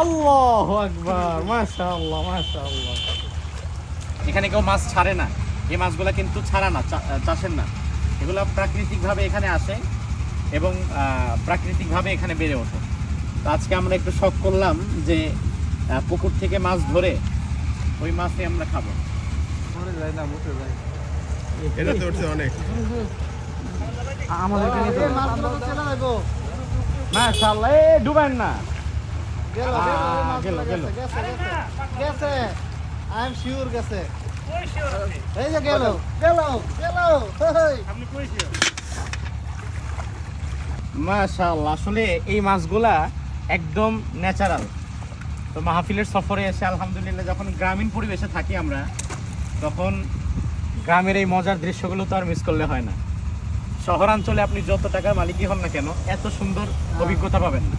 আল্লাহু আকবার, মাশাআল্লাহ মাশাআল্লাহ। এখানে কেউ মাছ ছাড়ে না, এই মাছগুলা কিন্তু ছাড়া না, চাষের না, এগুলো প্রাকৃতিকভাবে এখানে আসে এবং প্রাকৃতিকভাবে এখানে বেড়ে ওঠে। তো আজকে আমরা একটু শখ করলাম যে পুকুর থেকে মাছ ধরে ওই মাছই আমরা খাবো। এটা তো উঠছে অনেক। আমাদেরকে নিতে হবে। মাশাআল্লাহ, এ ডুবেন না। গেল গেল গেছে, আই এম শিওর গেছে। এই যে গেল গেল গেল। আপনি কই শিওর? মাশাআল্লাহ, আসলে এই মাছগুলা একদম ন্যাচারাল। তো মাহফিলের সফরে এসে আলহামদুলিল্লাহ যখন গ্রামীণ পরিবেশে থাকি আমরা, তখন গ্রামের এই মজার দৃশ্যগুলো তো আর মিস করলে হয় না। শহরাঞ্চলে আপনি যত টাকার মালিকই হন না কেন, এত সুন্দর অভিজ্ঞতা পাবেন না।